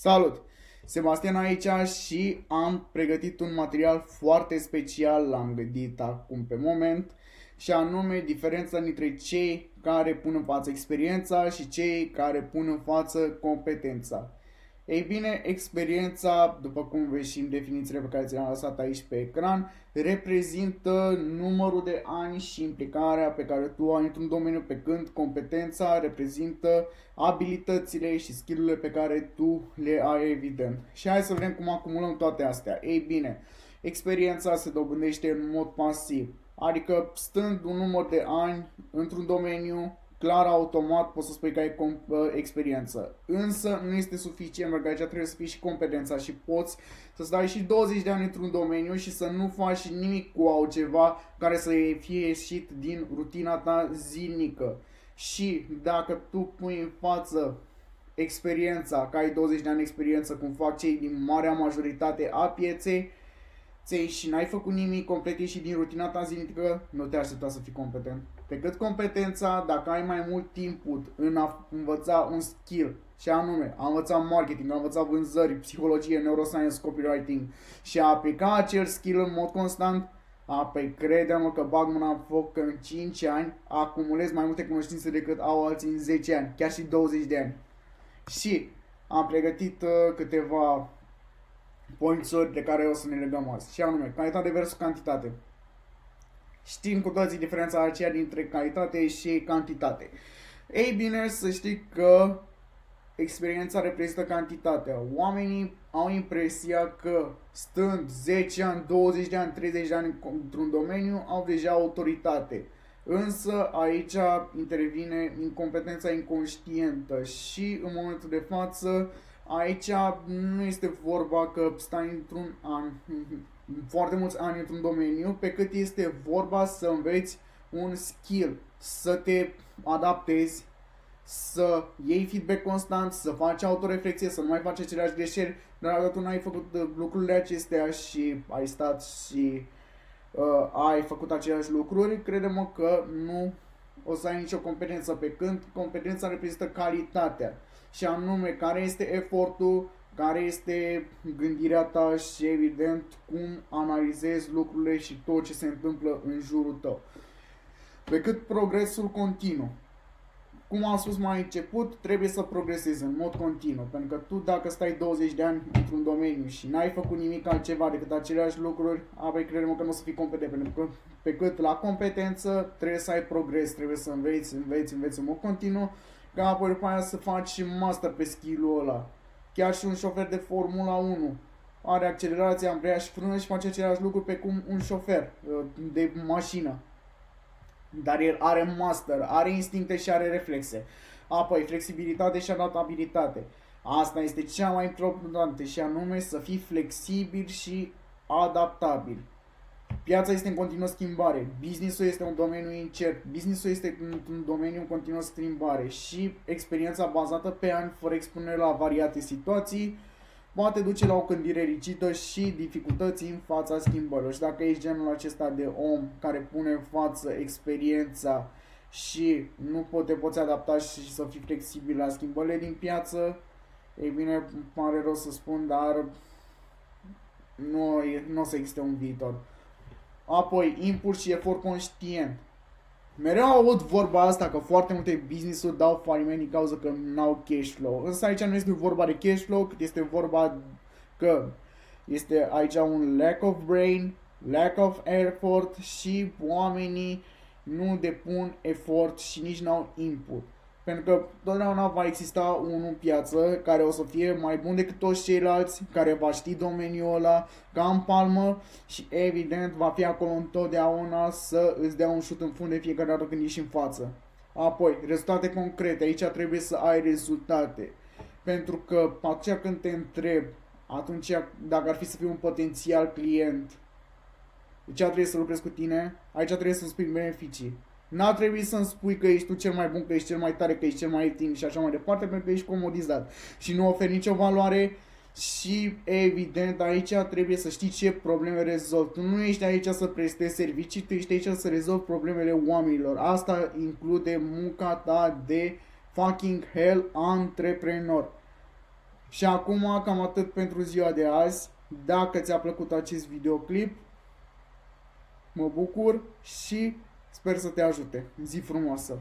Salut! Sebastian aici și am pregătit un material foarte special, l-am gândit acum pe moment, și anume diferența dintre cei care pun în față experiența și cei care pun în față competența. Ei bine, experiența, după cum vezi și în definițiile pe care ți le-am lăsat aici pe ecran, reprezintă numărul de ani și implicarea pe care tu o ai într-un domeniu, pe când competența reprezintă abilitățile și skill-urile pe care tu le ai, evident. Și hai să vedem cum acumulăm toate astea. Ei bine, experiența se dobândește în mod pasiv, adică stând un număr de ani într-un domeniu, clar, automat poți să spui că ai experiență. Însă nu este suficient, pentru că aici trebuie să fii și competența și poți să dai și 20 de ani într-un domeniu și să nu faci nimic cu altceva care să fie ieșit din rutina ta zilnică. Și dacă tu pui în față experiența, că ai 20 de ani experiență, cum fac cei din marea majoritate a pieței, și n-ai făcut nimic, complet ieșit din rutina ta zilnică, nu te aștepta să fii competent. Pe cât competența, dacă ai mai mult input în a învăța un skill, și anume, a învăța marketing, a învăța vânzări, psihologie, neuroscience, copywriting și a aplica acel skill în mod constant, păi crede-mă că bag mâna în foc că în 5 ani acumulezi mai multe cunoștințe decât au alții în 10 ani, chiar și 20 de ani. Și am pregătit câteva pointsuri de care o să ne legăm azi, și anume calitate versus cantitate. Știm cu toții diferența aceea dintre calitate și cantitate. Ei bine, să știi că experiența reprezintă cantitatea. Oamenii au impresia că stând 10 ani, 20 de ani, 30 de ani într-un domeniu au deja autoritate. Însă aici intervine incompetența inconștientă și în momentul de față aici nu este vorba că stai într-un an, foarte mulți ani într-un domeniu, pe cât este vorba să înveți un skill, să te adaptezi, să iei feedback constant, să faci autoreflexie, să nu mai faci aceleași greșeli. Dar dacă tu n-ai făcut lucrurile acestea și ai stat și ai făcut aceleași lucruri, crede-mă că nu o să ai nicio competență, pe când competența reprezintă calitatea. Și anume, care este efortul, care este gândirea ta și, evident, cum analizezi lucrurile și tot ce se întâmplă în jurul tău. Pe cât progresul continuu. Cum am spus mai început, trebuie să progresezi în mod continuu, pentru că tu dacă stai 20 de ani într-un domeniu și n-ai făcut nimic altceva decât aceleași lucruri, apoi credem că nu o să fii competent, pentru că pe cât la competență trebuie să ai progres, trebuie să înveți în mod continuu, ca apoi după aia să faci master pe skill-ul ăla. Chiar și un șofer de Formula 1 are accelerație, ambreiaj și frână și face același lucru pe cum un șofer de mașină. Dar el are master, are instincte și are reflexe. Apoi, flexibilitate și adaptabilitate. Asta este cea mai importantă, și anume să fii flexibil și adaptabil. Piața este în continuă schimbare, business-ul este un domeniu incert, business-ul este un domeniu în continuă schimbare și experiența bazată pe ani fără expunere la variate situații poate duce la o gândire rigidă și dificultăți în fața schimbărilor. Și dacă ești genul acesta de om care pune în față experiența și nu te poți adapta și să fii flexibil la schimbările din piață, ei bine, îmi pare rău să spun, dar nu o să existe un viitor. Apoi, input și efort conștient. Mereu aud vorba asta că foarte multe business-uri dau faliment din cauza că n-au cash flow. Însă aici nu este vorba de cash flow, cât este vorba că este aici un lack of brain, lack of effort și oamenii nu depun efort și nici n-au input. Pentru că totdeauna va exista unul în piață care o să fie mai bun decât toți ceilalți, care va ști domeniul ăla ca în palmă și evident va fi acolo întotdeauna să îți dea un șut în fund de fiecare dată când ieși în față. Apoi, rezultate concrete. Aici trebuie să ai rezultate. Pentru că atunci când te întreb, atunci dacă ar fi să fii un potențial client, de ce trebuie să lucrezi cu tine? Aici trebuie să spui beneficii. N-ar trebui să-mi spui că ești tu cel mai bun, că ești cel mai tare, că ești cel mai ieftin și așa mai departe, pentru că ești comodizat și nu oferi nicio valoare și, evident, aici trebuie să știi ce probleme rezolvi. Tu nu ești aici să prestezi servicii, tu ești aici să rezolvi problemele oamenilor. Asta include munca ta de fucking hell antreprenor. Și acum cam atât pentru ziua de azi. Dacă ți-a plăcut acest videoclip, mă bucur și sper să te ajute. Zi frumoasă!